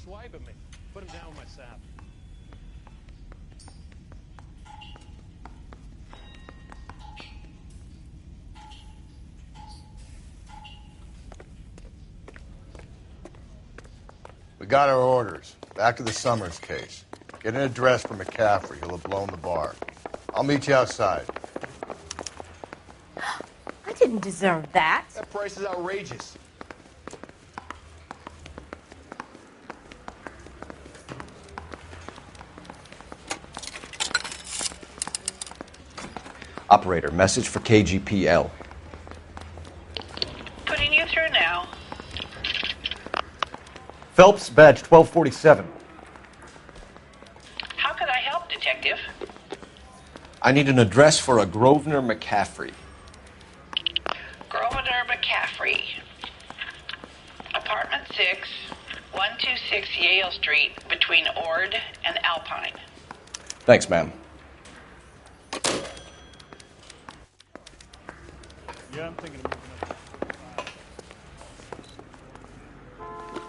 swipe at me. Put him down with my sap. We got our orders. Back to the Summers case. Get an address for McCaffrey. He'll have blown the bar. I'll meet you outside. I didn't deserve that. That price is outrageous. Operator, message for KGPL. Putting you through now. Phelps, badge 1247. How could I help, Detective? I need an address for a Grosvenor McCaffrey. Grosvenor McCaffrey. Apartment 6, 126 Yale Street, between Ord and Alpine. Thanks, ma'am. Yeah, I'm thinking of moving up.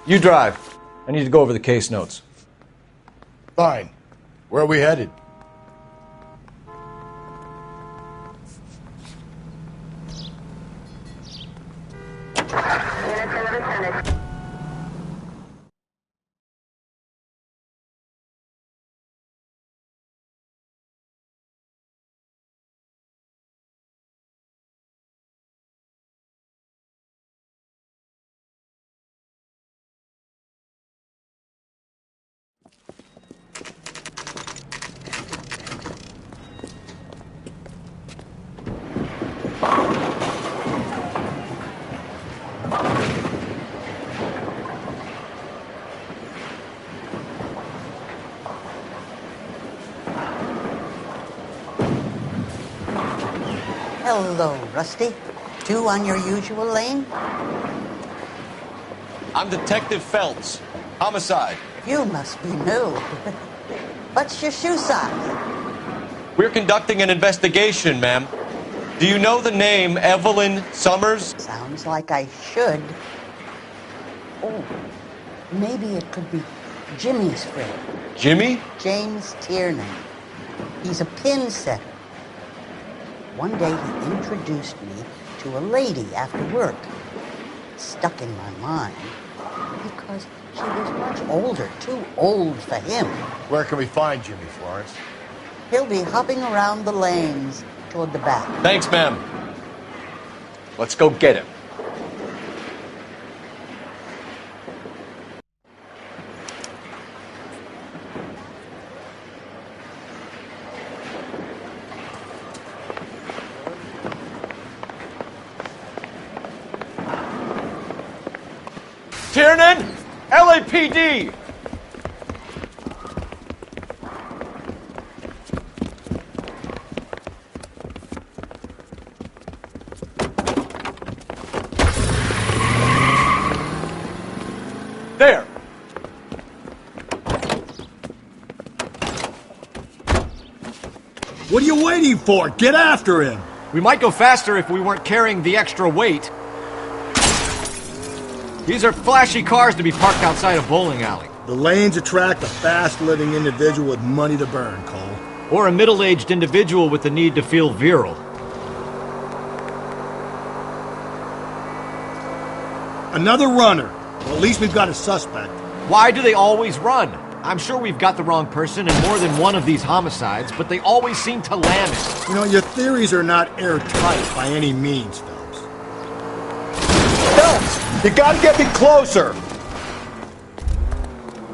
You drive. I need to go over the case notes. Fine. Where are we headed? Hello, Rusty. Two on your usual lane? I'm Detective Phelps. Homicide. You must be new. What's your shoe size? We're conducting an investigation, ma'am. Do you know the name Evelyn Summers? Sounds like I should. Oh, maybe it could be Jimmy's friend, Jimmy? James Tiernan. He's a pin setter. One day he introduced me to a lady after work. It stuck in my mind because she was much older, too old for him. Where can we find Jimmy, Florence? He'll be hopping around the lanes toward the back. Thanks, ma'am. Let's go get him. Tiernan! LAPD! There! What are you waiting for? Get after him! We might go faster if we weren't carrying the extra weight. These are flashy cars to be parked outside a bowling alley. The lanes attract a fast-living individual with money to burn, Cole. Or a middle-aged individual with the need to feel virile. Another runner. Well, at least we've got a suspect. Why do they always run? I'm sure we've got the wrong person in more than one of these homicides, but they always seem to land it. You know, your theories are not airtight by any means, Phelps. You gotta get me closer!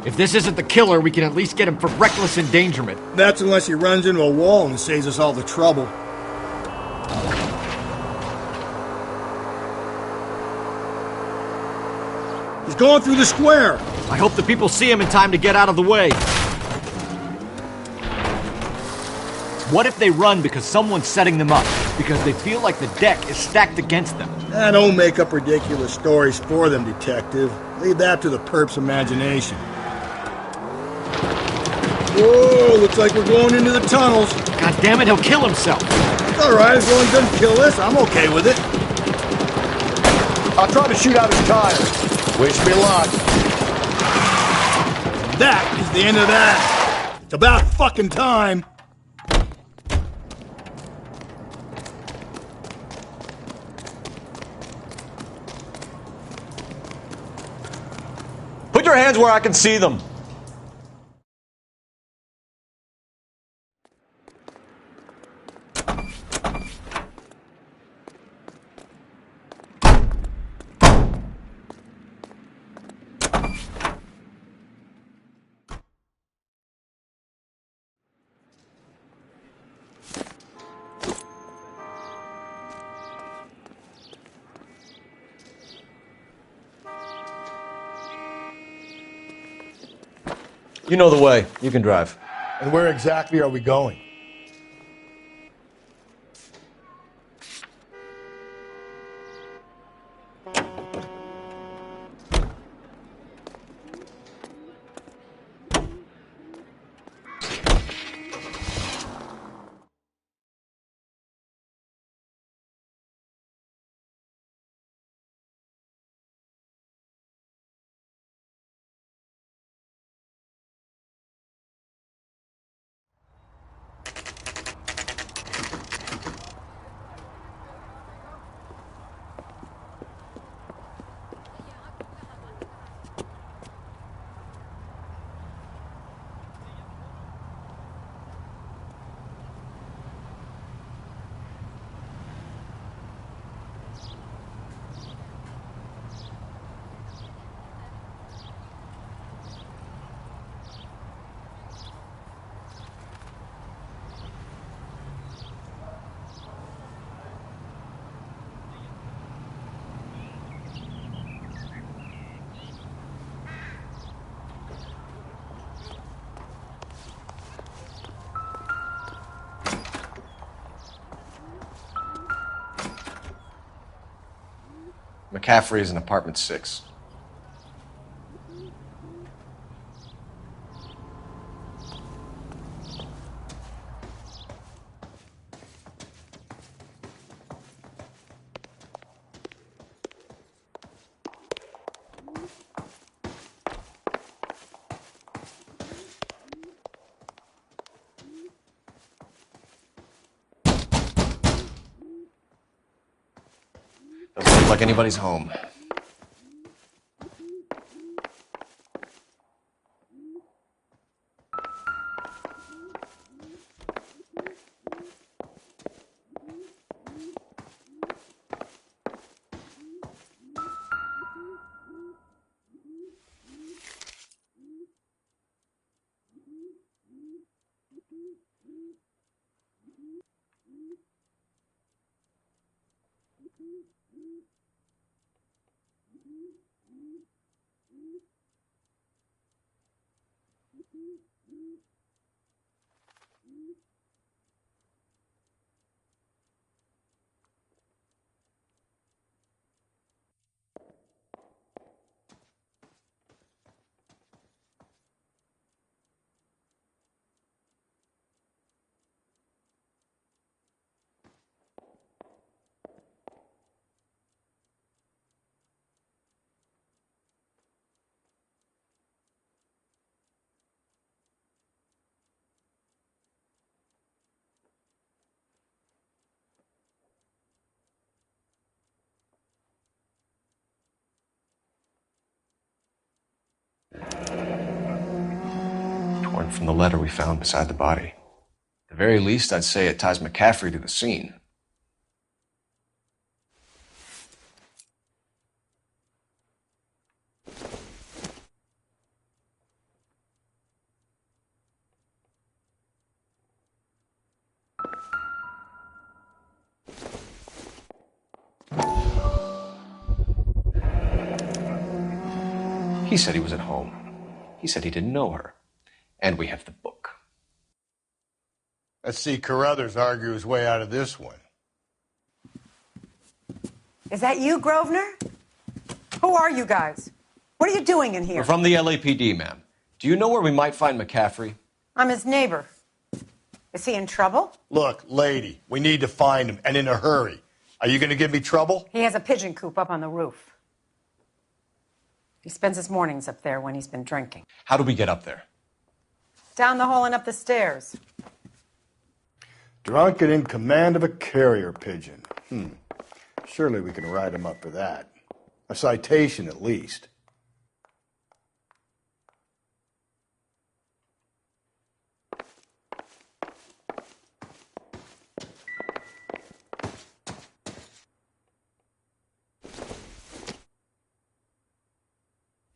If this isn't the killer, we can at least get him for reckless endangerment. That's unless he runs into a wall and saves us all the trouble. He's going through the square. I hope the people see him in time to get out of the way. What if they run because someone's setting them up? Because they feel like the deck is stacked against them? Don't make up ridiculous stories for them, Detective. Leave that to the perp's imagination. Whoa, looks like we're going into the tunnels. God damn it, he'll kill himself. All right, as long as he doesn't kill us, I'm okay with it. I'll try to shoot out his tires. Wish me luck. That is the end of that. It's about fucking time. Put your hands where I can see them. You know the way. You can drive. And where exactly are we going? McCaffrey is in apartment 6. Doesn't look like anybody's home. Torn from the letter we found beside the body. At the very least, I'd say it ties McCaffrey to the scene. He said he was at home. He said he didn't know her. And we have the book. Let's see Carruthers argue his way out of this one. Is that you, Grosvenor? Who are you guys? What are you doing in here? We're from the LAPD, ma'am. Do you know where we might find McCaffrey? I'm his neighbor. Is he in trouble? Look, lady, we need to find him, and in a hurry. Are you going to give me trouble? He has a pigeon coop up on the roof. He spends his mornings up there when he's been drinking. How do we get up there? Down the hall and up the stairs. Drunk and in command of a carrier pigeon. Surely we can write him up for that. A citation, at least.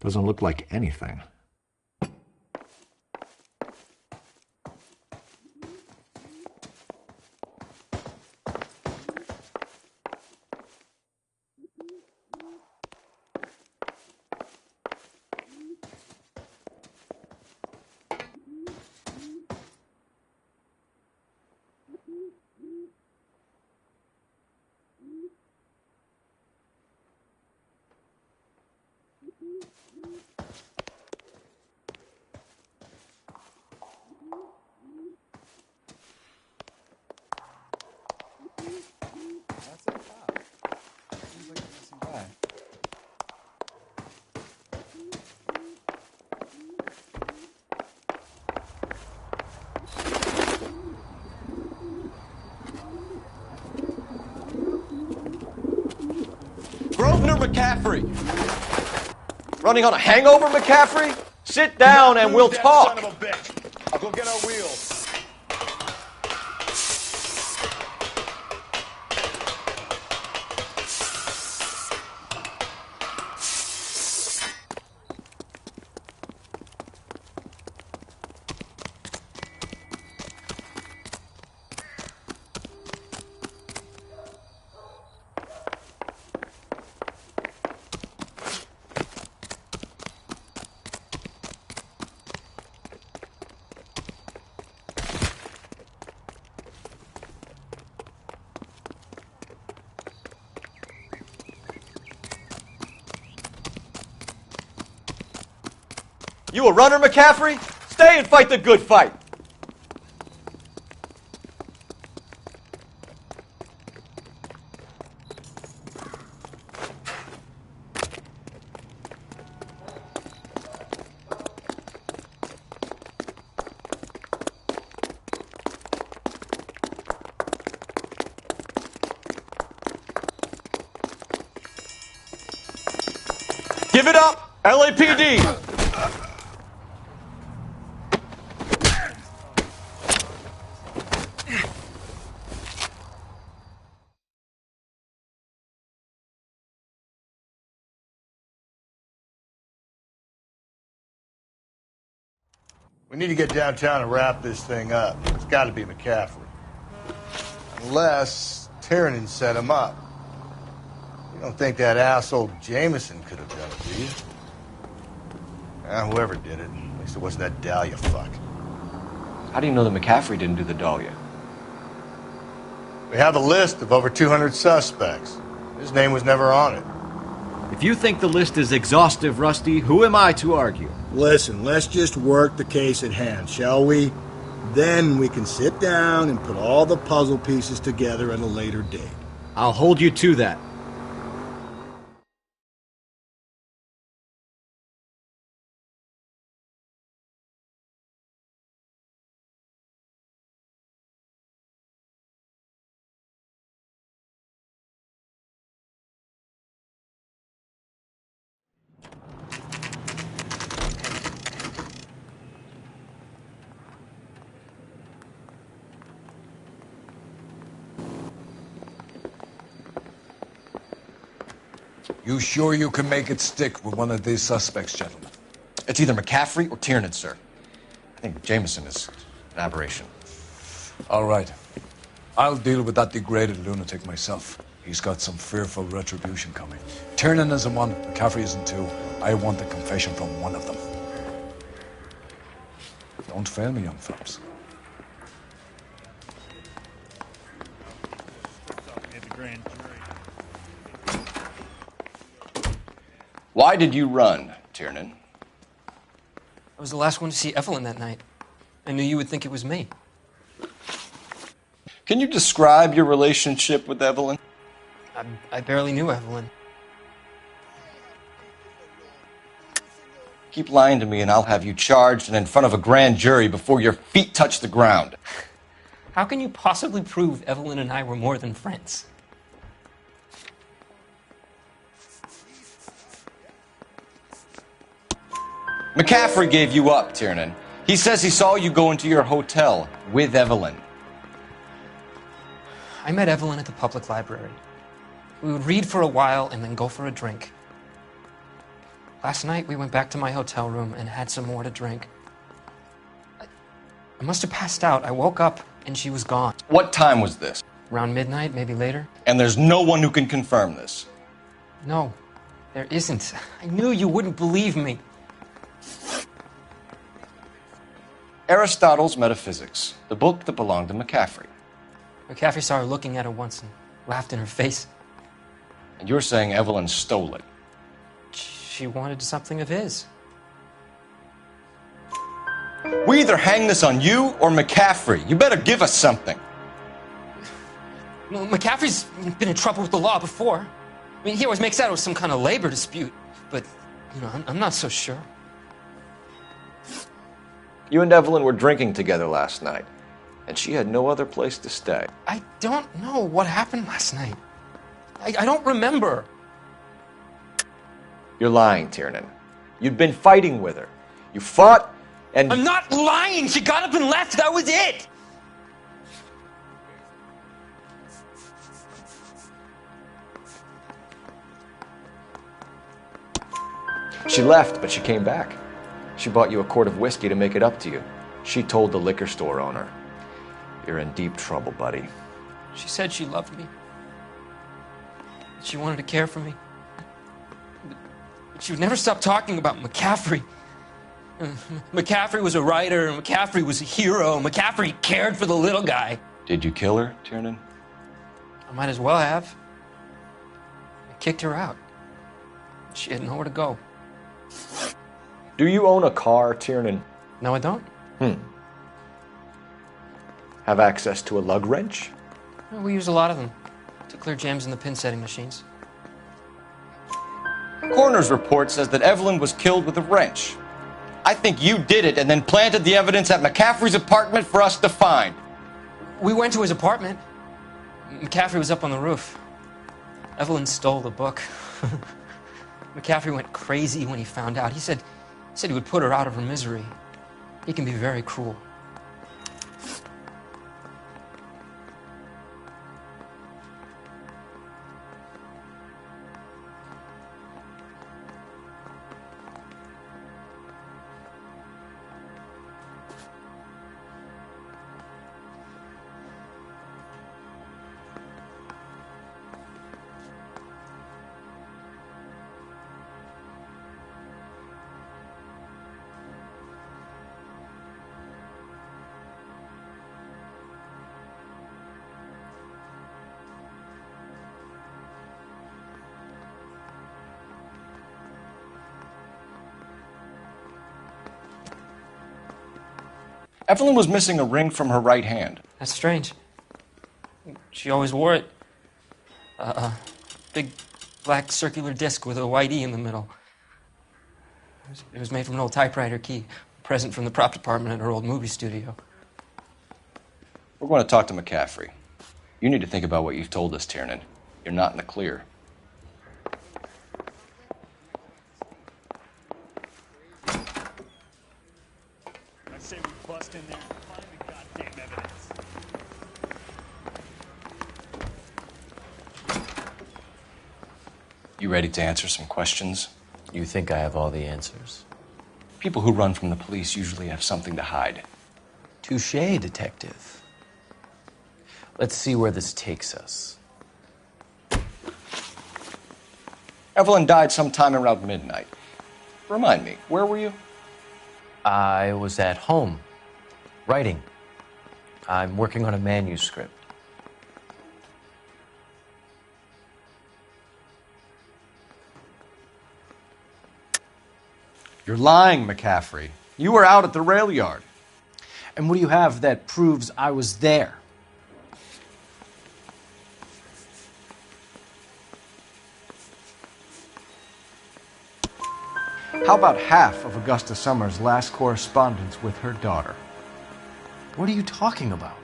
Doesn't look like anything. That's a cop. Seems like a decent guy. Grosvenor McCaffrey! Running on a hangover, McCaffrey? Sit down and we'll talk. Son of a bitch. I'll go get our wheels. You a runner, McCaffrey? Stay and fight the good fight. Give it up, LAPD! We need to get downtown and wrap this thing up. It's got to be McCaffrey. Unless Tiernan set him up. You don't think that asshole Jameson could have done it, do you? Whoever did it. At least it wasn't that Dahlia fuck. How do you know that McCaffrey didn't do the Dahlia? We have a list of over 200 suspects. His name was never on it. If you think the list is exhaustive, Rusty, who am I to argue? Listen, let's just work the case at hand, shall we? Then we can sit down and put all the puzzle pieces together at a later date. I'll hold you to that. You sure you can make it stick with one of these suspects, gentlemen? It's either McCaffrey or Tiernan, sir. I think Jameson is an aberration. All right. I'll deal with that degraded lunatic myself. He's got some fearful retribution coming. Tiernan isn't one, McCaffrey isn't two. I want a confession from one of them. Don't fail me, young fellas. Talking at the grand jury. Why did you run, Tiernan? I was the last one to see Evelyn that night. I knew you would think it was me. Can you describe your relationship with Evelyn? I barely knew Evelyn. Keep lying to me and I'll have you charged and in front of a grand jury before your feet touch the ground. How can you possibly prove Evelyn and I were more than friends? McCaffrey gave you up, Tiernan. He says he saw you go into your hotel with Evelyn. I met Evelyn at the public library. We would read for a while and then go for a drink. Last night, we went back to my hotel room and had some more to drink. I must have passed out. I woke up and she was gone. What time was this? Around midnight, maybe later. And there's no one who can confirm this. No, there isn't. I knew you wouldn't believe me. Aristotle's Metaphysics, the book that belonged to McCaffrey. McCaffrey saw her looking at it once and laughed in her face. And you're saying Evelyn stole it. She wanted something of his. We either hang this on you or McCaffrey. You better give us something. Well, McCaffrey's been in trouble with the law before. I mean, he always makes out it was some kind of labor dispute. But, you know, I'm not so sure. You and Evelyn were drinking together last night, and she had no other place to stay. I don't know what happened last night. I don't remember. You're lying, Tiernan. You'd been fighting with her. You fought, and... I'm not lying! She got up and left! That was it! She left, but she came back. She bought you a quart of whiskey to make it up to you. She told the liquor store owner. You're in deep trouble, buddy. She said she loved me. She wanted to care for me. But she would never stop talking about McCaffrey. McCaffrey was a writer, and McCaffrey was a hero. McCaffrey cared for the little guy. Did you kill her, Tiernan? I might as well have. I kicked her out. She had nowhere to go. Do you own a car, Tiernan? No, I don't. Have access to a lug wrench? Well, we use a lot of them to clear jams in the pin setting machines. Coroner's report says that Evelyn was killed with a wrench. I think you did it and then planted the evidence at McCaffrey's apartment for us to find. We went to his apartment. McCaffrey was up on the roof. Evelyn stole the book. McCaffrey went crazy when he found out. He said he would put her out of her misery. He can be very cruel. Evelyn was missing a ring from her right hand. That's strange. She always wore it. Big black circular disc with a white E in the middle. It was made from an old typewriter key, a present from the prop department at her old movie studio. We're going to talk to McCaffrey. You need to think about what you've told us, Tiernan. You're not in the clear. I say we bust in there and find the goddamn evidence. You ready to answer some questions? You think I have all the answers? People who run from the police usually have something to hide. Touché, detective. Let's see where this takes us. Evelyn died sometime around midnight. Remind me, where were you? I was at home, writing. I'm working on a manuscript. You're lying, McCaffrey. You were out at the rail yard. And what do you have that proves I was there? How about half of Augusta Summers' last correspondence with her daughter? What are you talking about?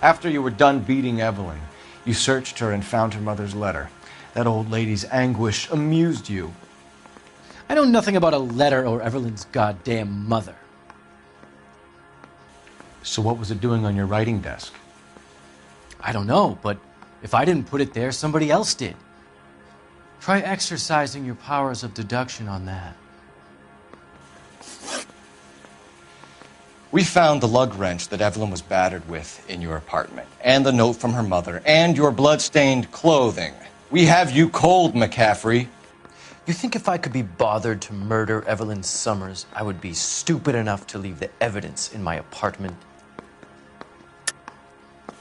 After you were done beating Evelyn, you searched her and found her mother's letter. That old lady's anguish amused you. I know nothing about a letter or Evelyn's goddamn mother. So what was it doing on your writing desk? I don't know, but if I didn't put it there, somebody else did. Try exercising your powers of deduction on that. We found the lug wrench that Evelyn was battered with in your apartment, and the note from her mother, and your blood-stained clothing. We have you cold, McCaffrey. You think if I could be bothered to murder Evelyn Summers, I would be stupid enough to leave the evidence in my apartment?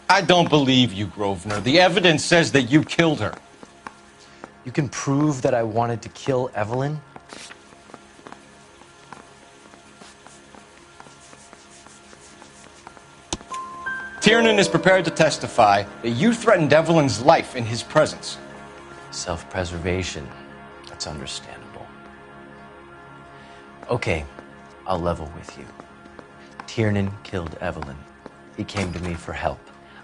I don't believe you, Grosvenor. The evidence says that you killed her. You can prove that I wanted to kill Evelyn? Tiernan is prepared to testify that you threatened Evelyn's life in his presence. Self-preservation. That's understandable. Okay, I'll level with you. Tiernan killed Evelyn. He came to me for help.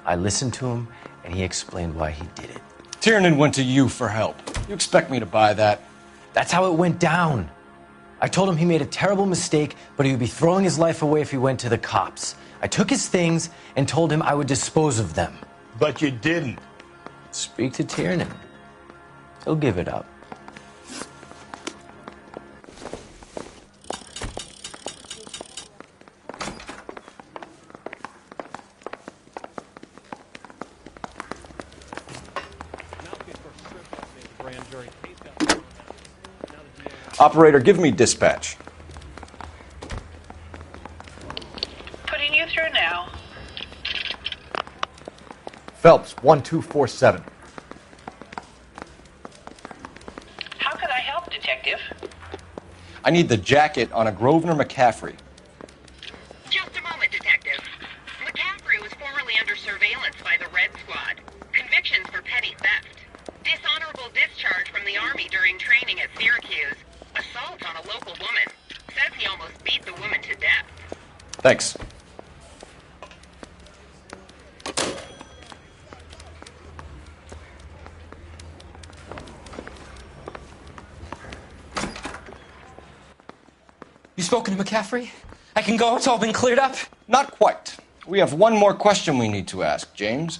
I listened to him, and he explained why he did it. Tiernan went to you for help. You expect me to buy that? That's how it went down. I told him he made a terrible mistake, but he would be throwing his life away if he went to the cops. I took his things and told him I would dispose of them. But you didn't. Speak to Tiernan. He'll give it up. Operator, give me dispatch. Putting you through now. Phelps, 1247. How could I help, Detective? I need the jacket on a Grosvenor McCaffrey. Just a moment, Detective. McCaffrey was formerly under surveillance by the Red Squad. Convictions for petty theft. Dishonorable discharge from the Army during training at Syracuse. Assault on a local woman. Says he almost beat the woman to death. Thanks. You spoken to McCaffrey? I can go? It's all been cleared up? Not quite. We have one more question we need to ask, James.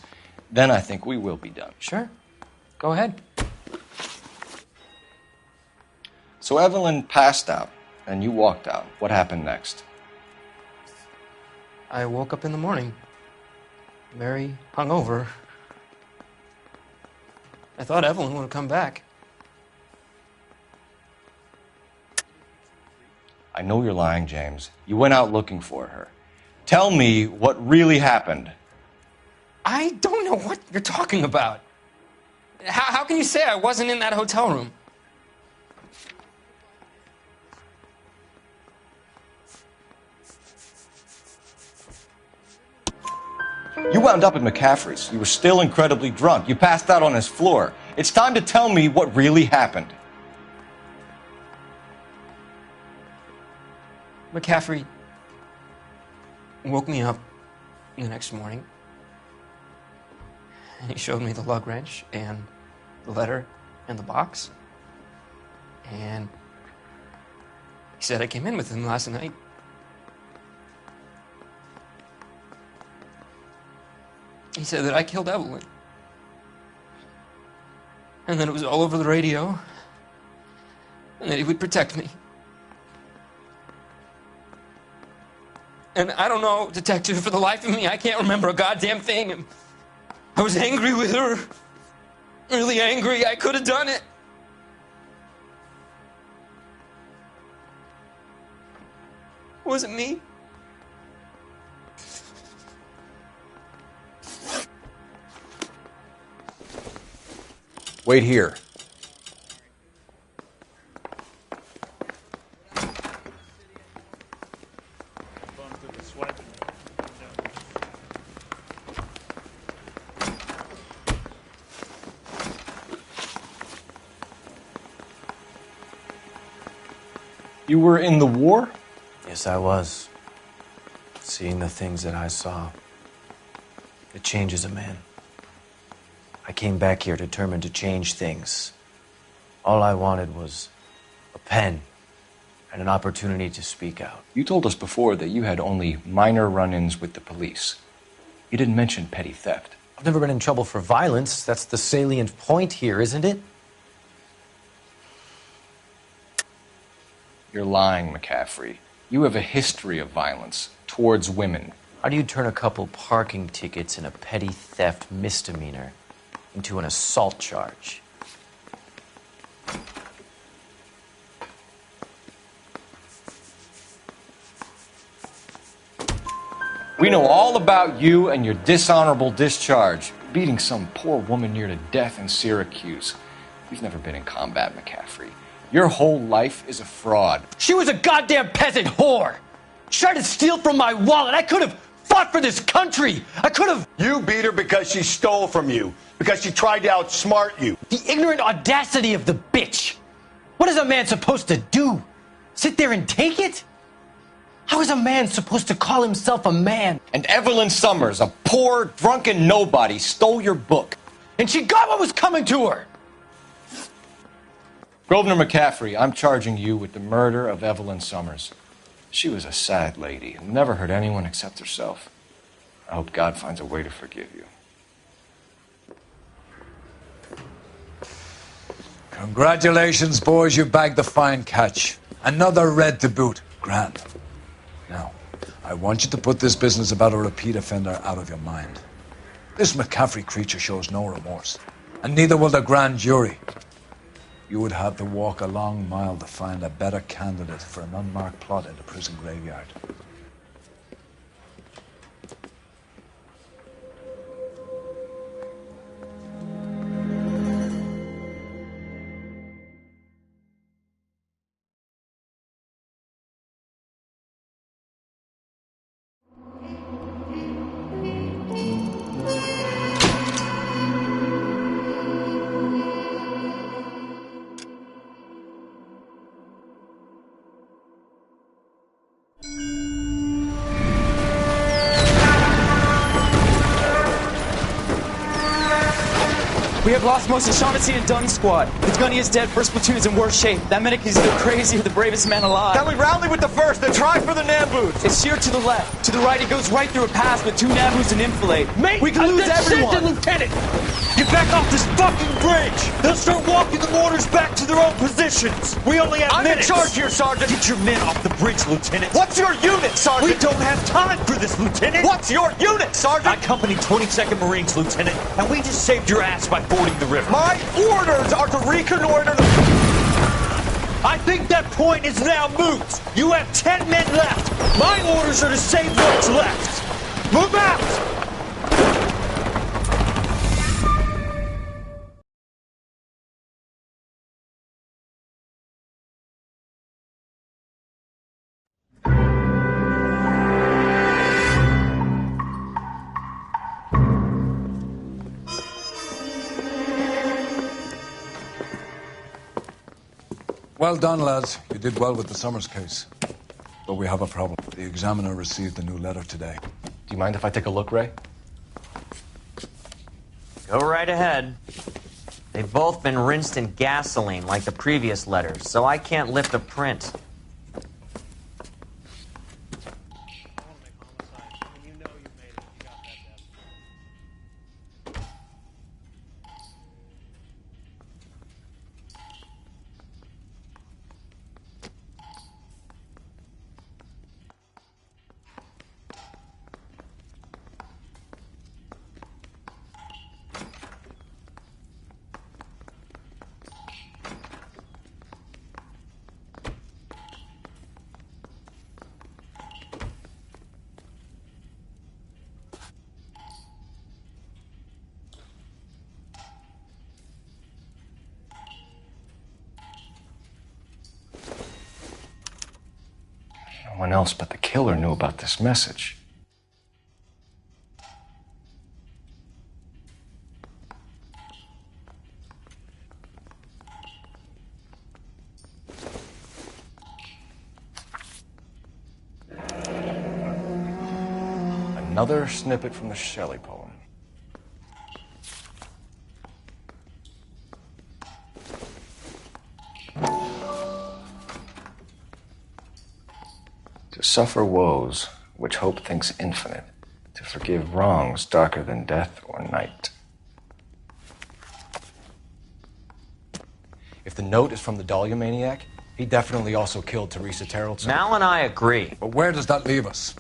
Then I think we will be done. Sure. Go ahead. So Evelyn passed out, and you walked out. What happened next? I woke up in the morning, very hungover. I thought Evelyn would have come back. I know you're lying, James. You went out looking for her. Tell me what really happened. I don't know what you're talking about. How can you say I wasn't in that hotel room? You wound up at McCaffrey's. You were still incredibly drunk. You passed out on his floor. It's time to tell me what really happened. McCaffrey woke me up the next morning, and he showed me the lug wrench and the letter and the box, and he said I came in with him last night. He said that I killed Evelyn, and that it was all over the radio, and that he would protect me. And I don't know, Detective, for the life of me, I can't remember a goddamn thing. And I was angry with her. Really angry. I could have done it. Was it me? Wait here. You were in the war? Yes, I was. Seeing the things that I saw, it changes a man. I came back here determined to change things. All I wanted was a pen and an opportunity to speak out. You told us before that you had only minor run-ins with the police. You didn't mention petty theft. I've never been in trouble for violence. That's the salient point here, isn't it? You're lying, McCaffrey. You have a history of violence towards women. How do you turn a couple parking tickets and a petty theft misdemeanor into an assault charge? We know all about you and your dishonorable discharge, beating some poor woman near to death in Syracuse. You've never been in combat, McCaffrey. Your whole life is a fraud. She was a goddamn peasant whore! She tried to steal from my wallet. I could have fought for this country. I could have... You beat her because she stole from you. Because she tried to outsmart you. The ignorant audacity of the bitch. What is a man supposed to do? Sit there and take it? How is a man supposed to call himself a man? And Evelyn Summers, a poor, drunken nobody, stole your book. And she got what was coming to her. Grosvenor McCaffrey, I'm charging you with the murder of Evelyn Summers. She was a sad lady who never hurt anyone except herself. I hope God finds a way to forgive you. Congratulations, boys. You bagged the fine catch. Another red to boot. Grand. Now, I want you to put this business about a repeat offender out of your mind. This McCaffrey creature shows no remorse, and neither will the grand jury. You would have to walk a long mile to find a better candidate for an unmarked plot in the prison graveyard. We have lost most of Shaughnessy and Dunn's squad. The gunny is dead. First platoon is in worse shape. That medic is either crazy or the bravest man alive. Then we rally with the first, then try for the Nambus. It's sheer to the left. To the right, it goes right through a pass with 2 Nambus and enfilade. Mate, we can lose everyone. Lieutenant, get back off this fucking bridge. They'll start walking the mortars back to their own positions. We only have minutes. I'm in charge here, Sergeant. Get your men off the bridge, Lieutenant. What's your unit, Sergeant? We don't have time for this, Lieutenant. What's your unit, Sergeant? I company 22nd Marines, Lieutenant, and we just saved your ass by fording the river. My orders are to reconnoiter the... I think that point is now moot. You have 10 men left. My orders are to save what's left. Move out! Well done, lads. You did well with the Summers case. But we have a problem. The examiner received a new letter today. Do you mind if I take a look, Ray? Go right ahead. They've both been rinsed in gasoline like the previous letters, so I can't lift a print. No one else but the killer knew about this message. Another snippet from the Shelley poem. To suffer woes which hope thinks infinite, to forgive wrongs darker than death or night. If the note is from the Dahlia maniac, he definitely also killed Teresa Terrellson. Mal and I agree. But where does that leave us?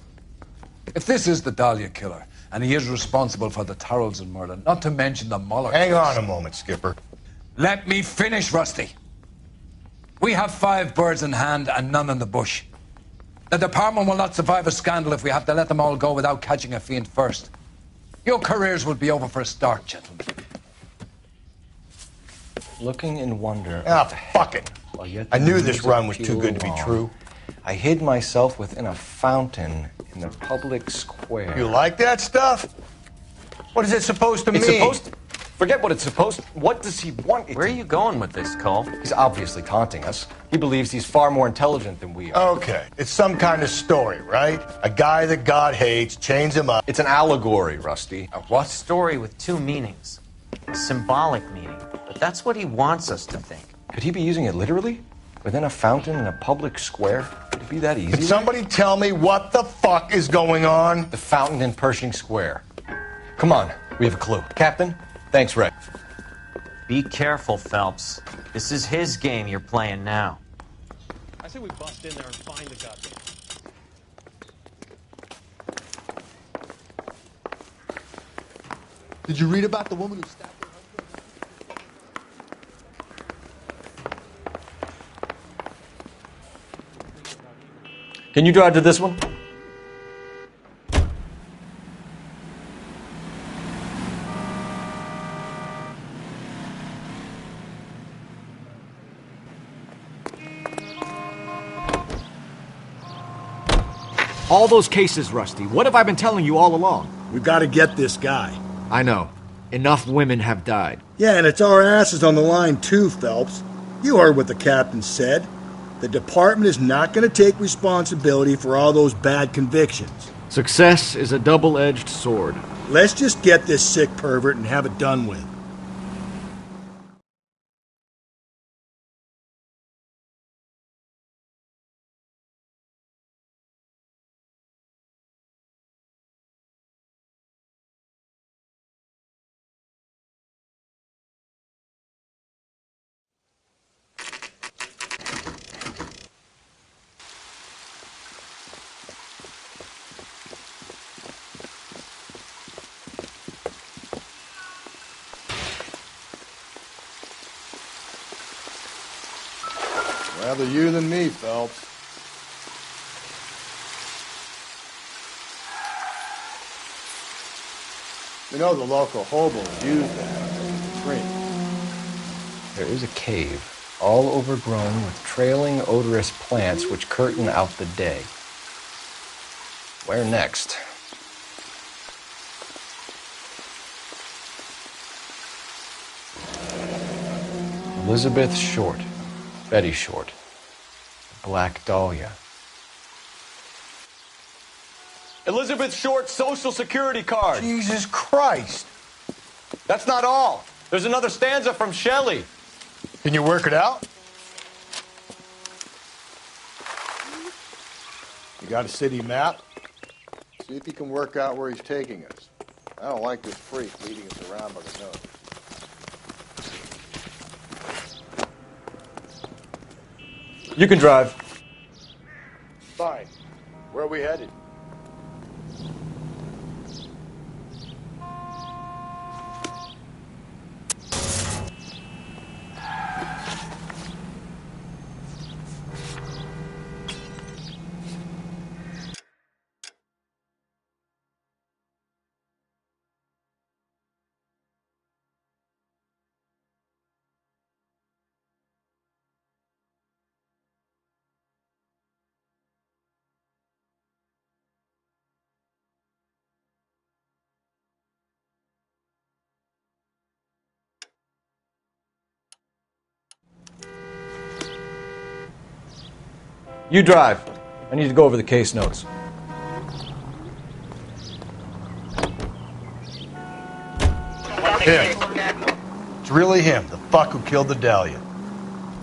If this is the Dahlia killer, and he is responsible for the Tarrelson murder, not to mention the Muller Hang case. on a moment, Skipper. Let me finish, Rusty. We have 5 birds in hand and none in the bush. The department will not survive a scandal if we have to let them all go without catching a fiend first. Your careers will be over for a start, gentlemen. Looking in wonder. Ah, fuck it. I knew this run was too good to be true. I hid myself within a fountain in the public square. You like that stuff? What is it supposed to mean? Forget what it's supposed to. What does he want it Where are you going with this, Cole? He's obviously taunting us. He believes he's far more intelligent than we are. Okay, it's some kind of story, right? A guy that God hates, chains him up. It's an allegory, Rusty. A what? Story with 2 meanings. A symbolic meaning. But that's what he wants us to think. Could he be using it literally? Within a fountain in a public square? Could it be that easy? Can somebody tell me what the fuck is going on? The fountain in Pershing Square. Come on, we have a clue. Captain, thanks, Ray. Be careful, Phelps. This is his game you're playing now. I say we bust in there and find the goddamn. Did you read about the woman who stabbed her husband? Can you drive to this one? All those cases, Rusty. What have I been telling you all along? We've got to get this guy. I know. Enough women have died. Yeah, and it's our asses on the line too, Phelps. You heard what the captain said. The department is not going to take responsibility for all those bad convictions. Success is a double-edged sword. Let's just get this sick pervert and have it done with. Rather you than me, Phelps. You know the local hobos use that as a drink. There is a cave, all overgrown with trailing, odorous plants which curtain out the day. Where next? Elizabeth Short, Betty Short, Black Dahlia. Elizabeth Short's Social Security card. Jesus Christ. That's not all. There's another stanza from Shelley. Can you work it out? You got a city map? See if you can work out where he's taking us. I don't like this freak leading us around by the nose. You can drive. Fine. Where are we headed? You drive. I need to go over the case notes. really him, the fuck who killed the Dahlia.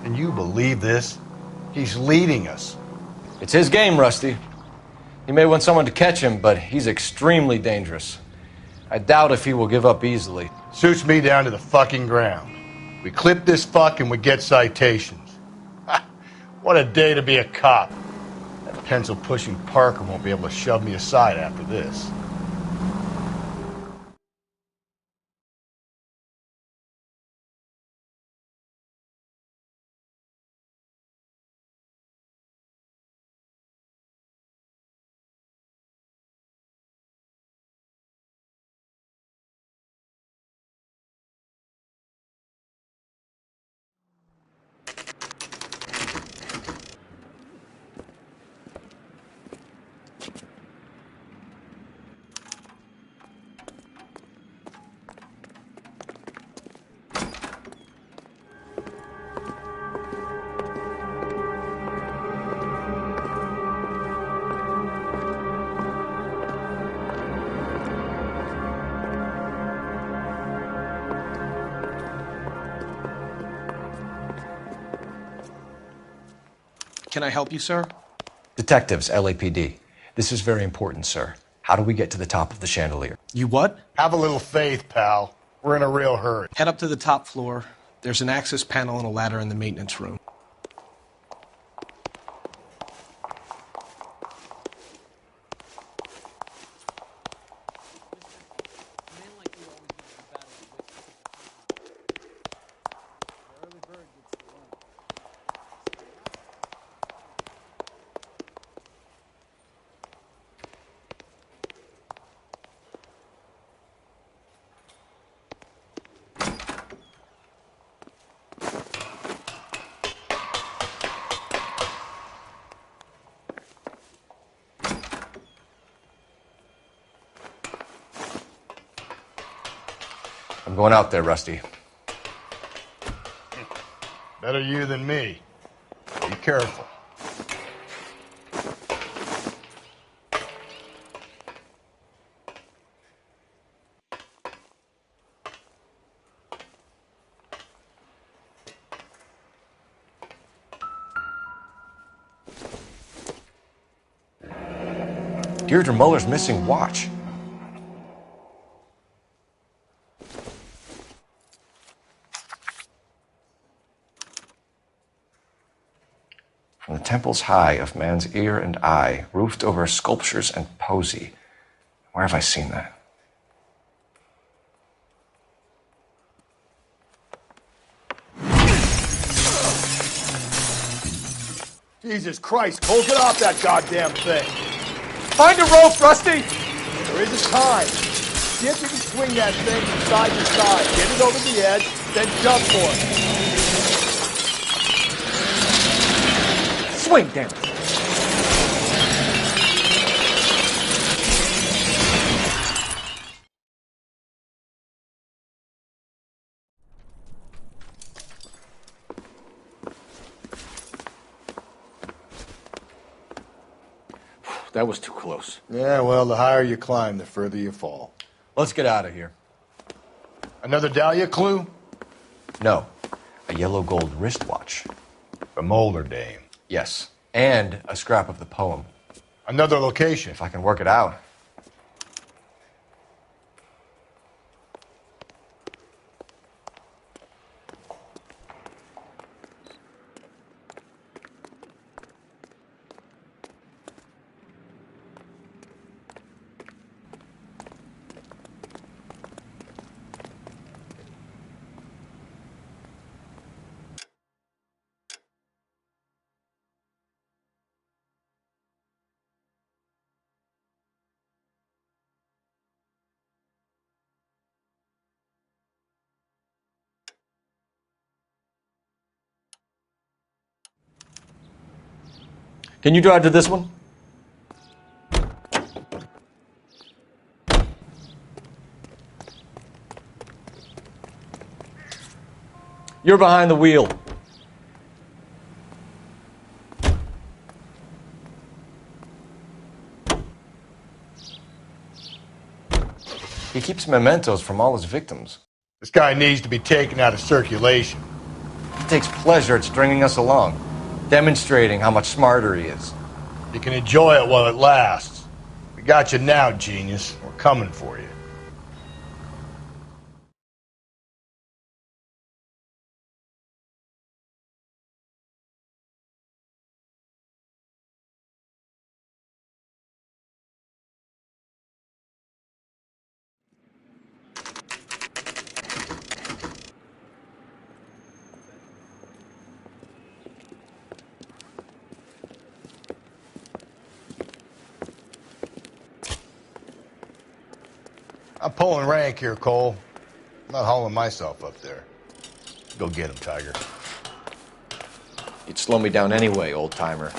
Can you believe this? He's leading us. It's his game, Rusty. He may want someone to catch him, but he's extremely dangerous. I doubt if he will give up easily. Suits me down to the fucking ground. We clip this fuck and we get citations. Ha, what a day to be a cop. That pencil-pushing Parker won't be able to shove me aside after this. Can I help you, sir? Detectives, LAPD. This is very important, sir. How do we get to the top of the chandelier? You what? Have a little faith, pal. We're in a real hurry. Head up to the top floor. There's an access panel and a ladder in the maintenance room. I'm going out there, Rusty. Better you than me. Be careful. Deirdre Muller's missing watch. From the temples high of man's ear and eye, roofed over sculptures and poesy. Where have I seen that? Jesus Christ, Cole, get off that goddamn thing. Find a rope, Rusty! There isn't time. See if you can swing that thing from side to side. Get it over the edge, then jump for it. Swing, damn it. That was too close. Yeah, well, the higher you climb, the further you fall. Let's get out of here. Another Dahlia clue? No. A yellow gold wristwatch. The Mulder dame. Yes. And a scrap of the poem. Another location. If I can work it out. Can you drive to this one? You're behind the wheel. He keeps mementos from all his victims. This guy needs to be taken out of circulation. He takes pleasure at stringing us along, demonstrating how much smarter he is. You can enjoy it while it lasts. We got you now, genius. We're coming for you. I'm pulling rank here, Cole. I'm not hauling myself up there. Go get him, Tiger. You'd slow me down anyway, old-timer.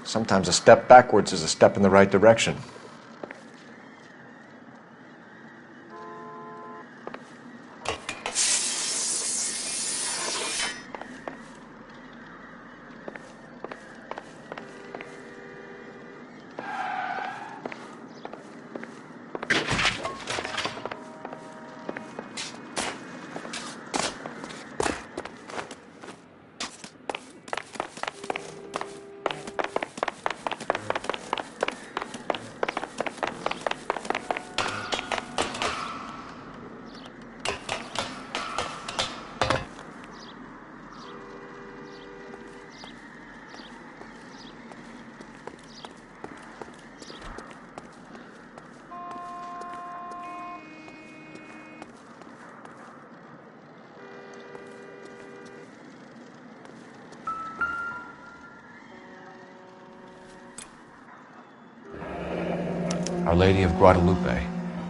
Sometimes a step backwards is a step in the right direction. Our Lady of Guadalupe,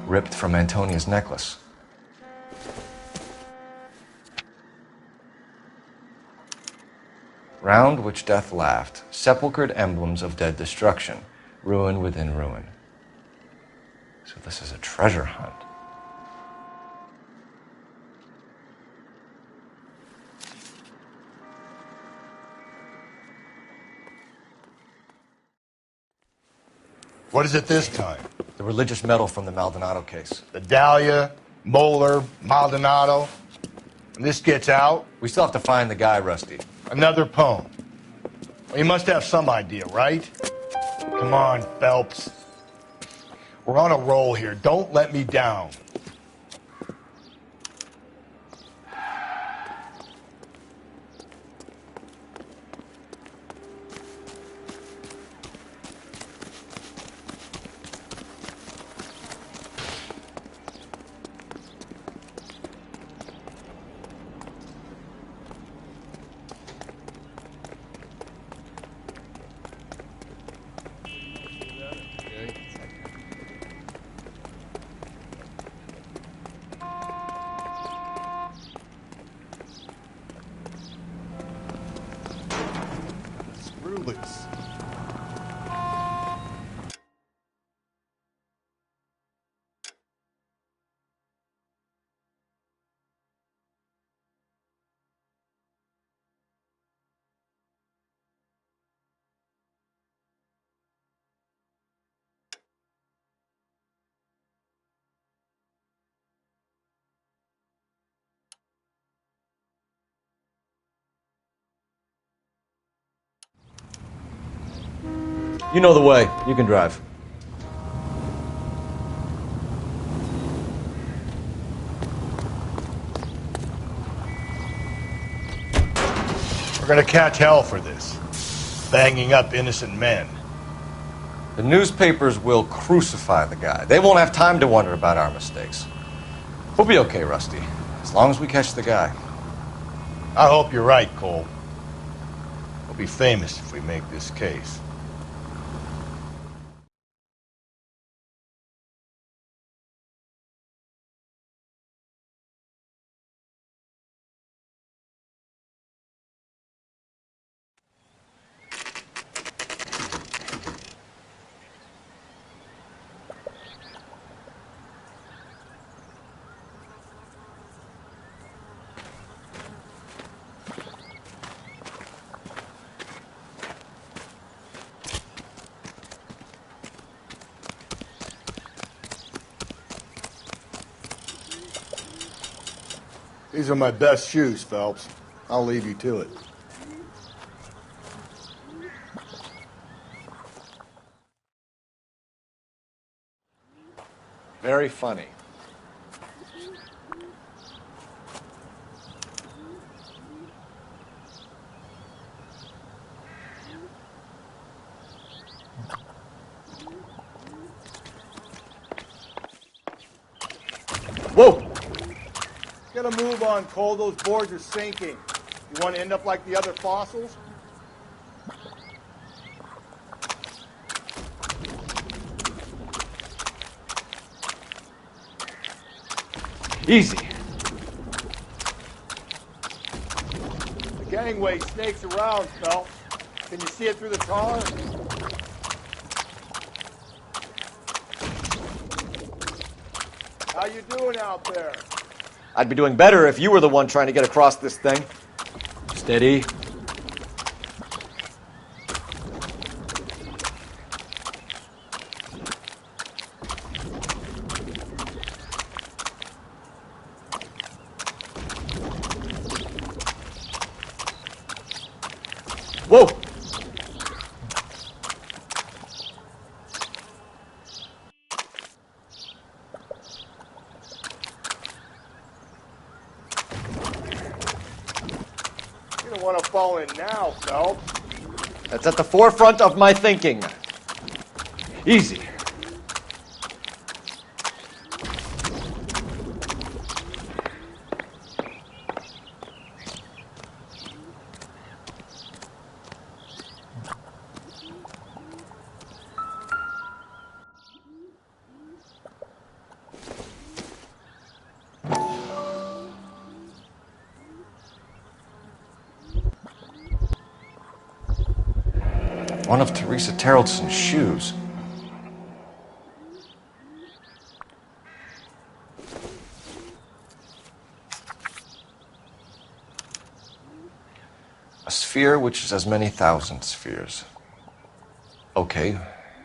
ripped from Antonia's necklace. Round which death laughed, sepulchred emblems of dead destruction, ruin within ruin. So this is a treasure hunt. What is it this time? The religious medal from the Maldonado case. The Dahlia, Moeller, Maldonado. When this gets out... We still have to find the guy, Rusty. Another poem. Well, you must have some idea, right? Come on, Phelps. We're on a roll here. Don't let me down. Screw loose. You know the way. You can drive. We're gonna catch hell for this. Banging up innocent men. The newspapers will crucify the guy. They won't have time to wonder about our mistakes. We'll be okay, Rusty, as long as we catch the guy. I hope you're right, Cole. We'll be famous if we make this case. These are my best shoes, Phelps. I'll leave you to it. Very funny. Whoa! Get a move on, Cole. Those boards are sinking. You want to end up like the other fossils? Easy. The gangway snakes around, Phelps. Can you see it through the tar? How you doing out there? I'd be doing better if you were the one trying to get across this thing. Steady. Whoa! You don't want to fall in now, Phelps. That's at the forefront of my thinking. Easy. One of Teresa Terreldson's shoes. A sphere which is as many thousand spheres. Okay,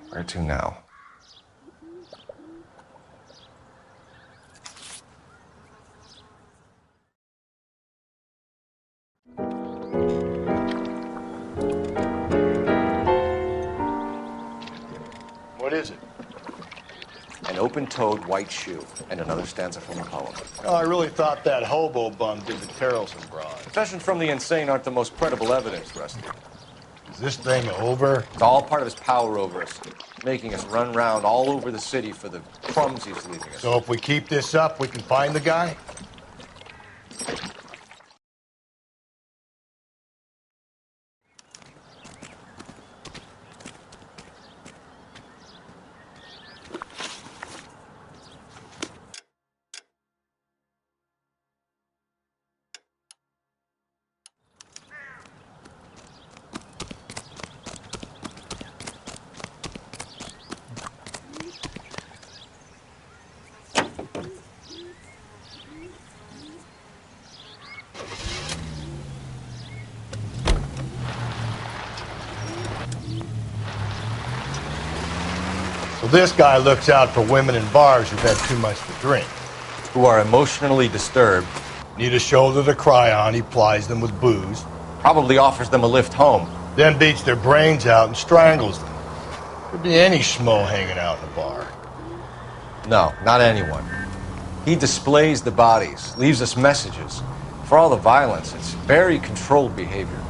where to now? What is it? An open-toed white shoe, and another stanza from a poem. Oh, I really thought that hobo bum did the Terrelson broad. Confession from the insane aren't the most credible evidence, Rusty. Is this thing over? It's all part of his power over us, making us run round all over the city for the crumbs he's leaving us. So if we keep this up, we can find the guy? So this guy looks out for women in bars who've had too much to drink. Who are emotionally disturbed. Need a shoulder to cry on, he plies them with booze. Probably offers them a lift home. Then beats their brains out and strangles them. Could be any schmo hanging out in the bar. No, not anyone. He displays the bodies, leaves us messages. For all the violence, it's very controlled behavior.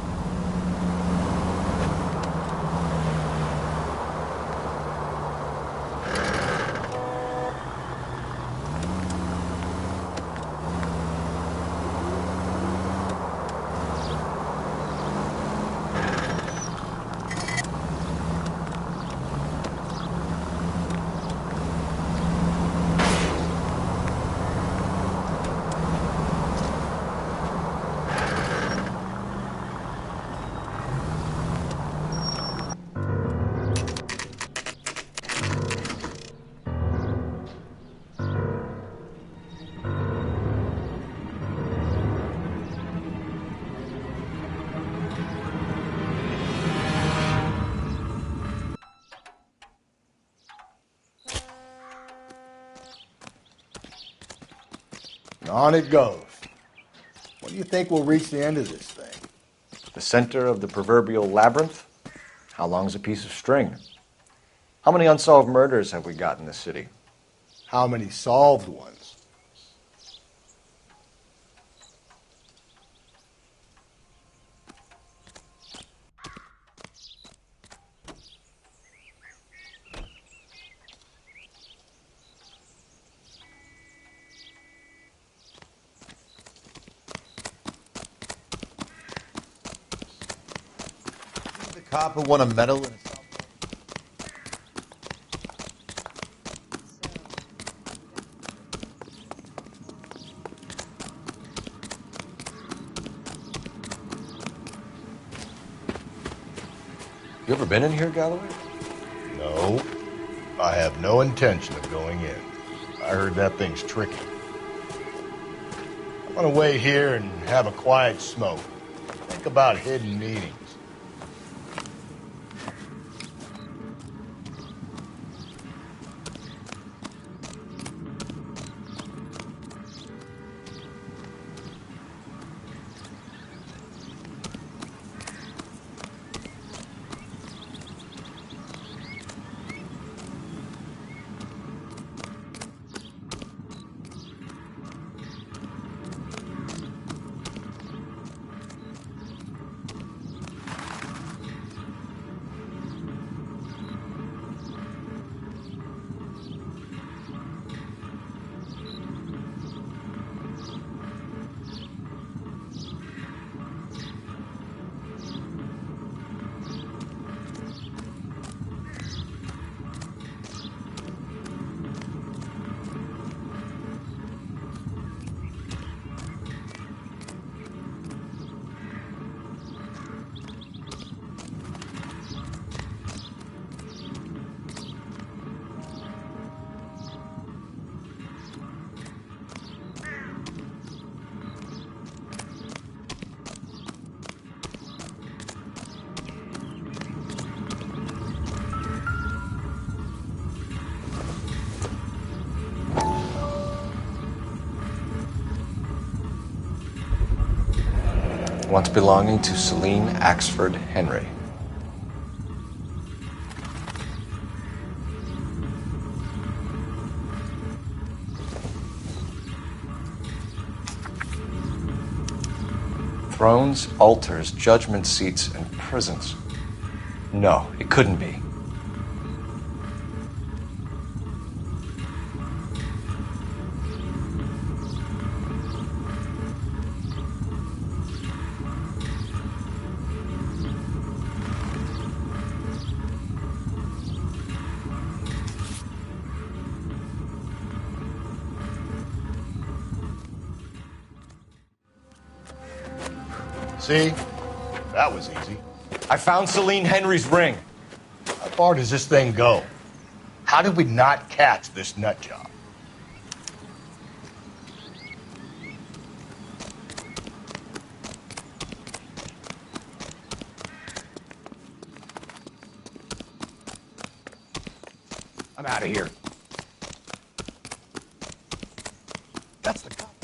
On it goes. When do you think we'll reach the end of this thing? The center of the proverbial labyrinth? How long's a piece of string? How many unsolved murders have we got in this city? How many solved ones? Cop who won a medal in his... You ever been in here, Galloway? No. I have no intention of going in. I heard that thing's tricky. I'm gonna wait here and have a quiet smoke. Think about hidden meetings. Once belonging to Celine Axford Henry. Thrones, altars, judgment seats, and prisons. No, it couldn't be. See? That was easy. I found Celine Henry's ring. How far does this thing go? How did we not catch this nut job? I'm out of here. That's the cop.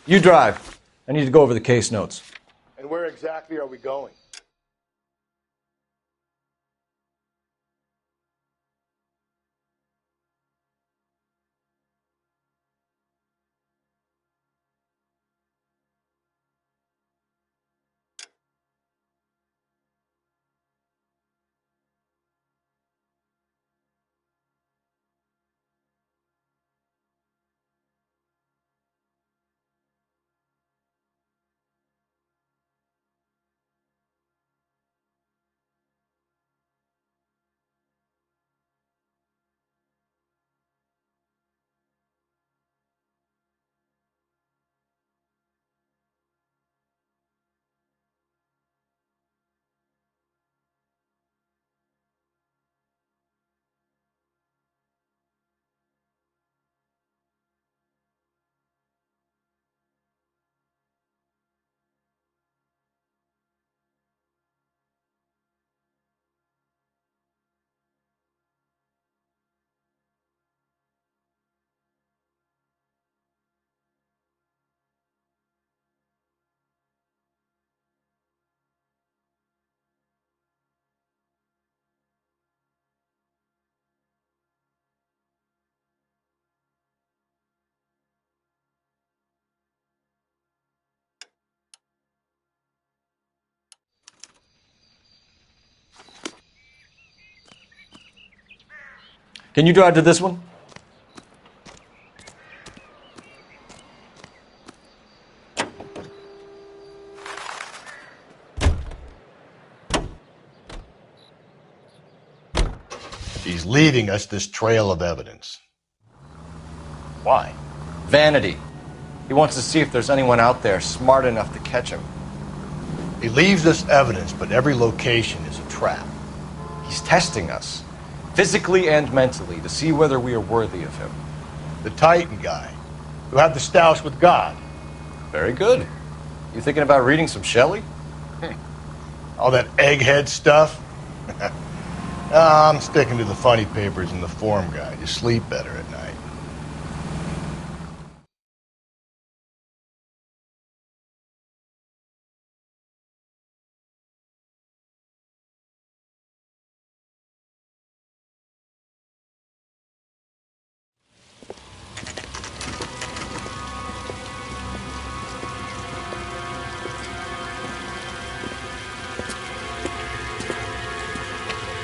You drive. I need to go over the case notes. And where exactly are we going? Can you drive to this one? He's leaving us this trail of evidence. Why? Vanity. He wants to see if there's anyone out there smart enough to catch him. He leaves us evidence, but every location is a trap. He's testing us, physically and mentally, to see whether we are worthy of him. The Titan guy, who had the stoush with God. Very good. You thinking about reading some Shelley? All that egghead stuff? I'm sticking to the funny papers and the form guide. You sleep better at night.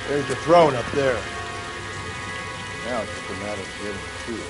There's the throne up there. Now it's just a matter of getting to it.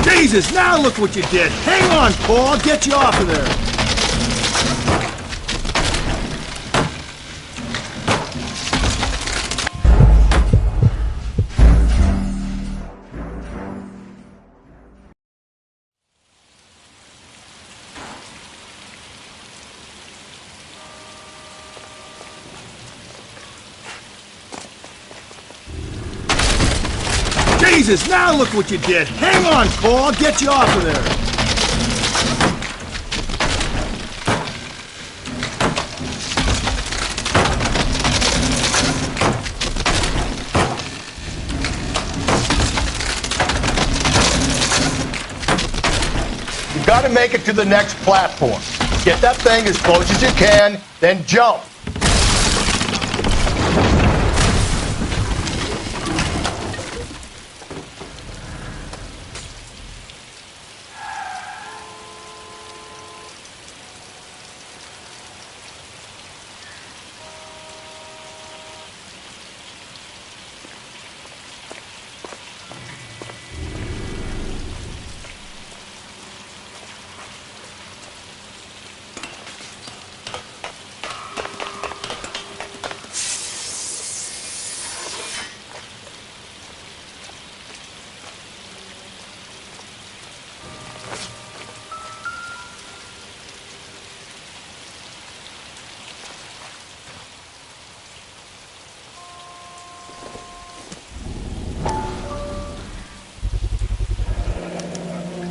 Jesus, now look what you did! Hang on, Paul, I'll get you off of there! Jesus, now look what you did! Hang on, Paul, I'll get you off of there! You gotta make it to the next platform. Get that thing as close as you can, then jump.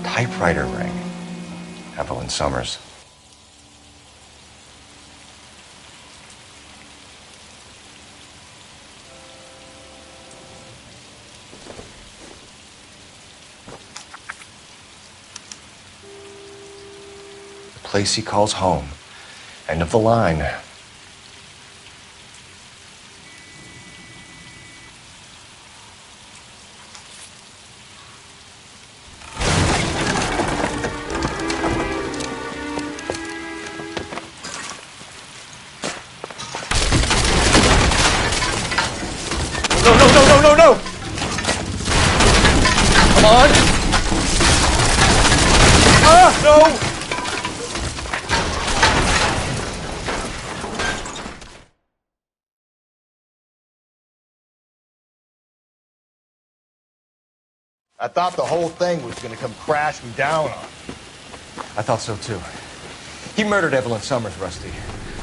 Typewriter ring. Evelyn Summers. The place he calls home. End of the line. No! Come on! Ah! No! I thought the whole thing was going to come crashing down on. I thought so too. He murdered Evelyn Summers, Rusty.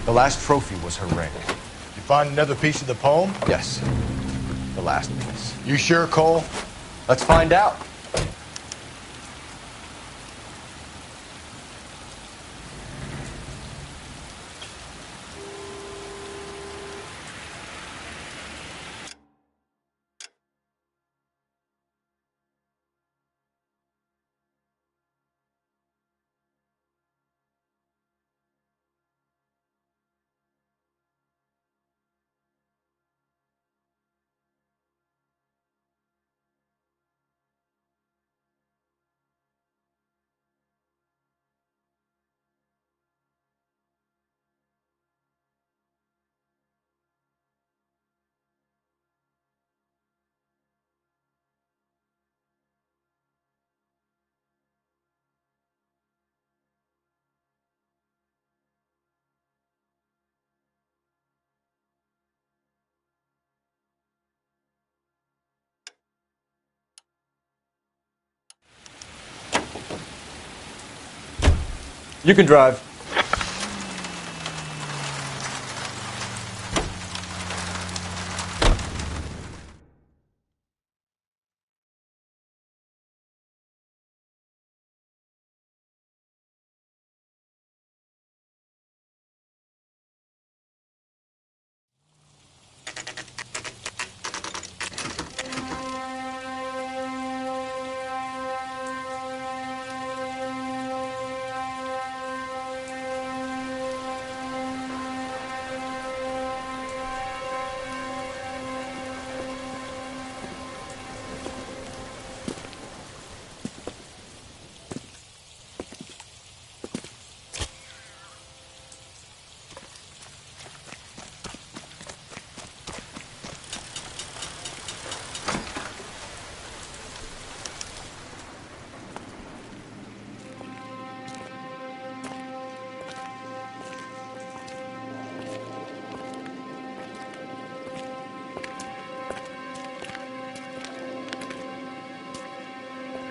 The last trophy was her ring. You find another piece of the poem? Yes. The last piece. You sure, Cole? Let's find out. You can drive.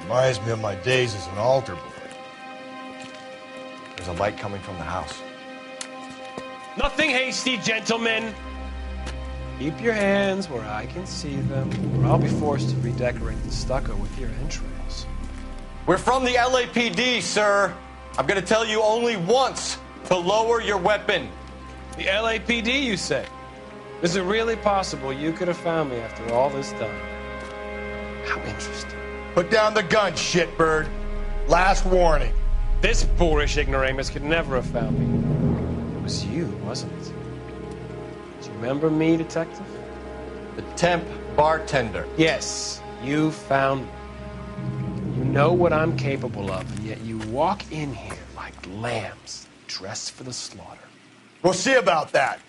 Reminds me of my days as an altar boy. There's a light coming from the house. Nothing hasty, gentlemen. Keep your hands where I can see them, or I'll be forced to redecorate the stucco with your entrails. We're from the LAPD, sir. I'm gonna tell you only once to lower your weapon. The LAPD, you say? Is it really possible you could have found me after all this time? How interesting. Put down the gun, shitbird. Last warning. This boorish ignoramus could never have found me. It was you, wasn't it? Do you remember me, detective? The temp bartender. Yes, you found me. You know what I'm capable of, and yet you walk in here like lambs dressed for the slaughter. We'll see about that.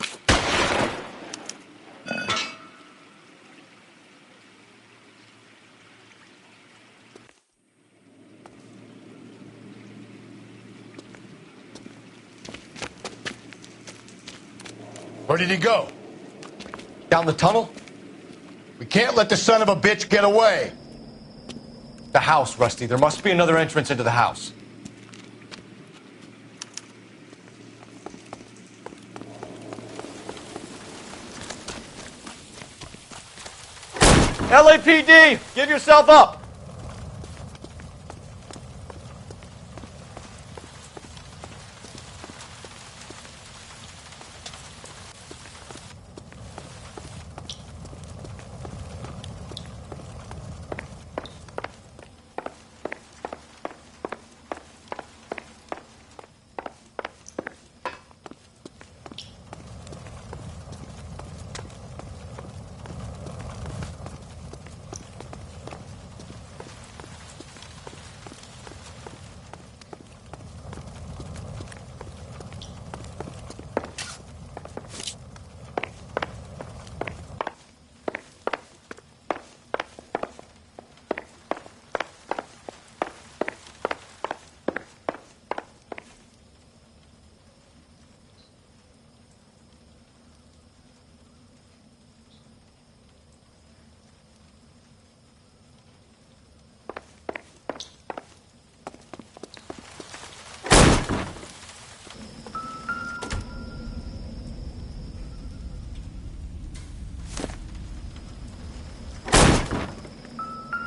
Where did he go? Down the tunnel? We can't let the son of a bitch get away. The house, Rusty. There must be another entrance into the house. LAPD, give yourself up.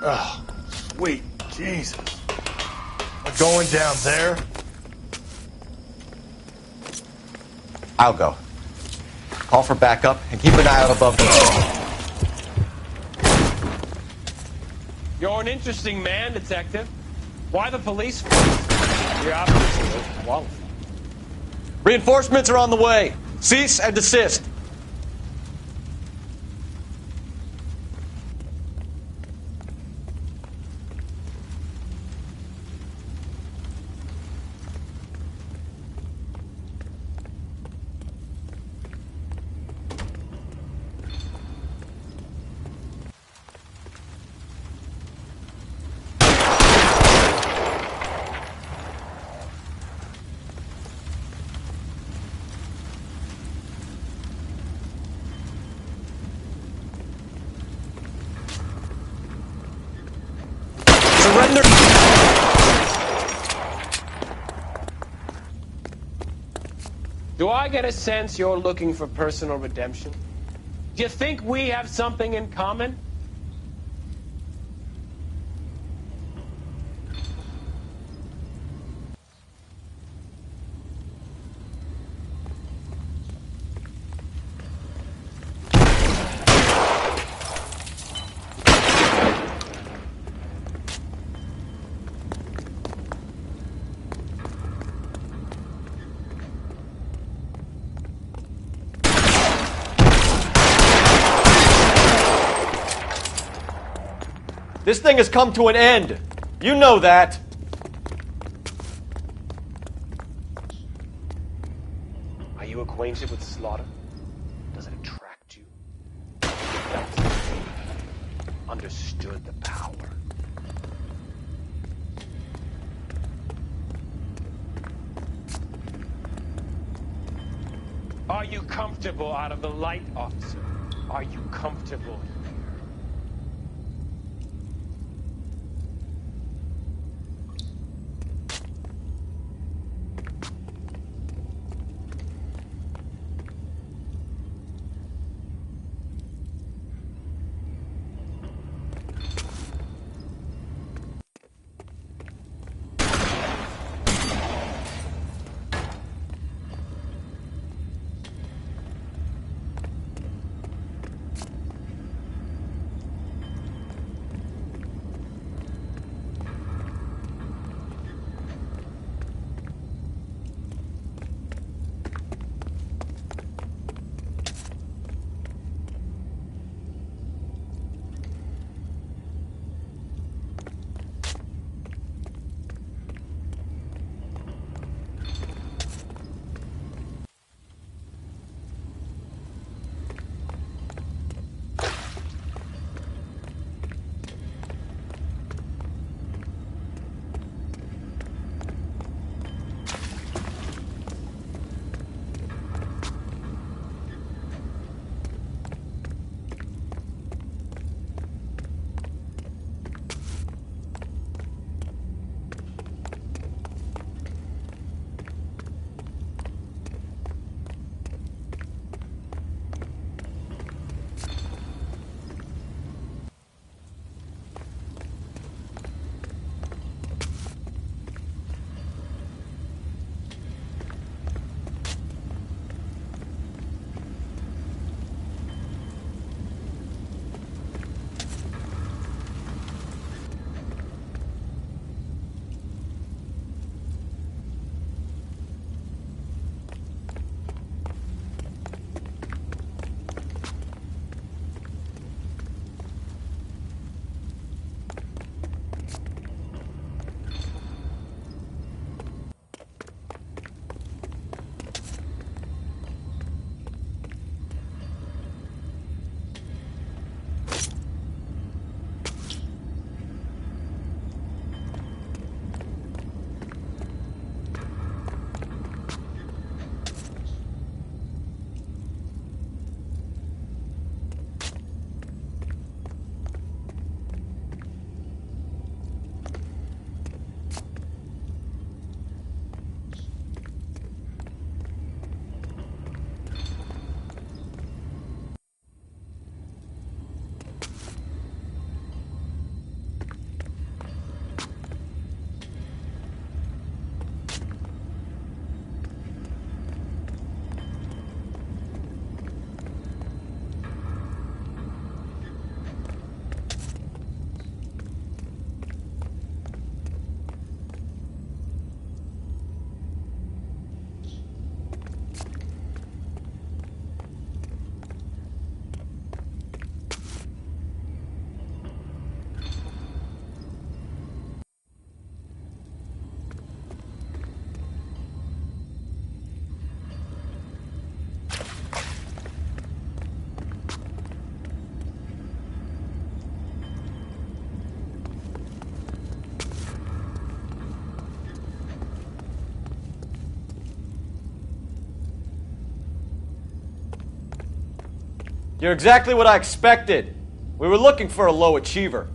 Oh, sweet Jesus. Am I going down there? I'll go. Call for backup and keep an eye out above the... You're an interesting man, Detective. Why the police force? You're obviously qualified. Reinforcements are on the way. Cease and desist. Surrender. Do I get a sense you're looking for personal redemption? Do you think we have something in common? This thing has come to an end. You know that. Are you acquainted with slaughter? Does it attract you? Understood the power. Are you comfortable out of the light, officer? Are you comfortable here? You're exactly what I expected. We were looking for a low achiever.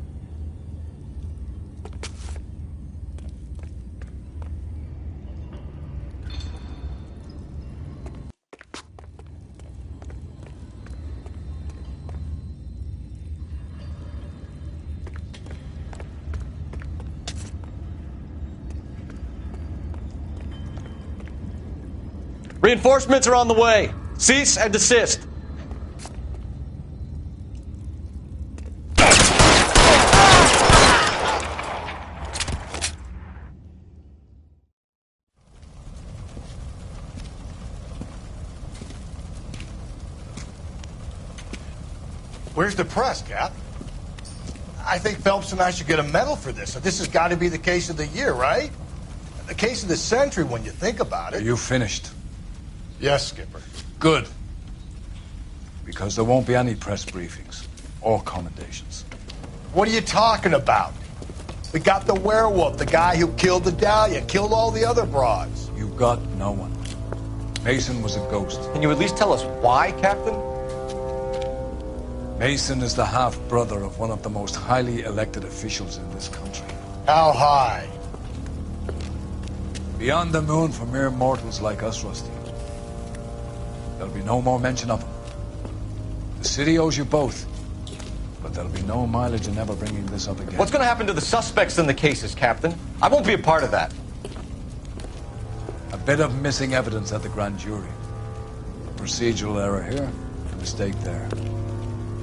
Reinforcements are on the way. Cease and desist. Where's the press, Cap? I think Phelps and I should get a medal for this. So this has got to be the case of the year, right? The case of the century when you think about it. Are you finished? Yes, Skipper. Good. Because there won't be any press briefings or commendations. What are you talking about? We got the werewolf, the guy who killed the Dahlia, killed all the other broads. You got no one. Mason was a ghost. Can you at least tell us why, Captain? Mason is the half-brother of one of the most highly elected officials in this country. How high? Beyond the moon for mere mortals like us, Rusty. There'll be no more mention of him. The city owes you both. But there'll be no mileage in ever bringing this up again. What's going to happen to the suspects in the cases, Captain? I won't be a part of that. A bit of missing evidence at the grand jury. A procedural error here, a mistake there.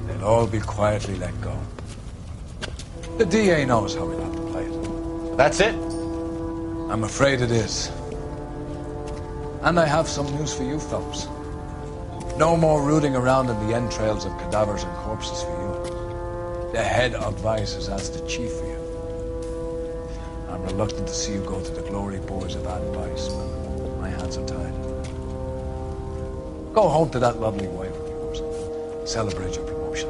They'll all be quietly let go. The DA knows how we'll have to play it. That's it? I'm afraid it is. And I have some news for you, Phelps. No more rooting around in the entrails of cadavers and corpses for you. The head of Vice has asked the chief for you. I'm reluctant to see you go to the glory boys of advice, but my hands are tied. Go home to that lovely wife of yours. Celebrate your promotion.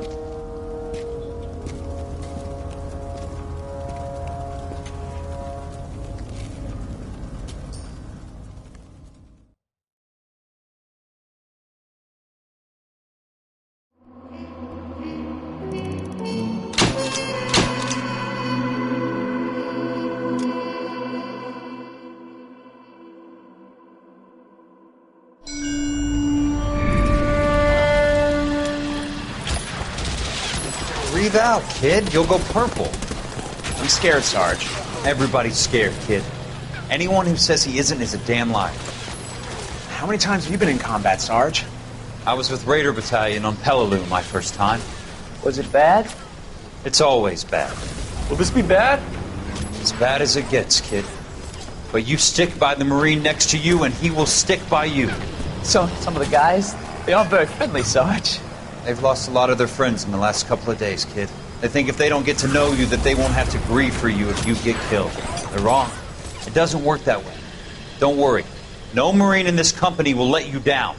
Breathe out, kid. You'll go purple. I'm scared, Sarge. Everybody's scared, kid. Anyone who says he isn't is a damn liar. How many times have you been in combat, Sarge? I was with Raider Battalion on Peleliu my first time. Was it bad? It's always bad. Will this be bad? As bad as it gets, kid. But you stick by the Marine next to you, and he will stick by you. So, some of the guys, they aren't very friendly, Sarge. They've lost a lot of their friends in the last couple of days, kid. They think if they don't get to know you, that they won't have to grieve for you if you get killed. They're wrong. It doesn't work that way. Don't worry. No Marine in this company will let you down.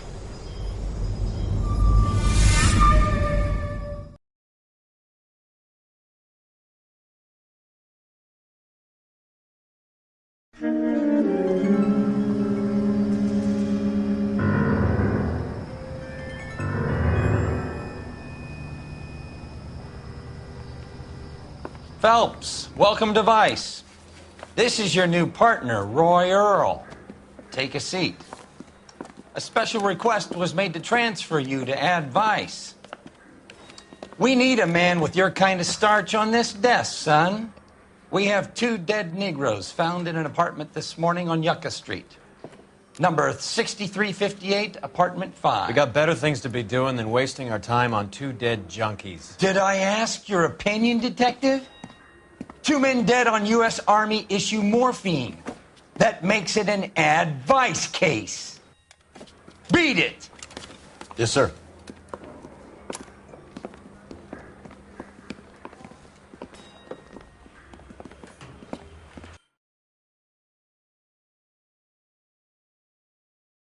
Phelps, welcome to Vice. This is your new partner, Roy Earl. Take a seat. A special request was made to transfer you to Ad Vice. We need a man with your kind of starch on this desk, son. We have 2 dead Negroes found in an apartment this morning on Yucca Street. Number 6358, apartment 5. We got better things to be doing than wasting our time on 2 dead junkies. Did I ask your opinion, detective? 2 men dead on U.S. Army issue morphine. That makes it an advice case. Beat it! Yes, sir.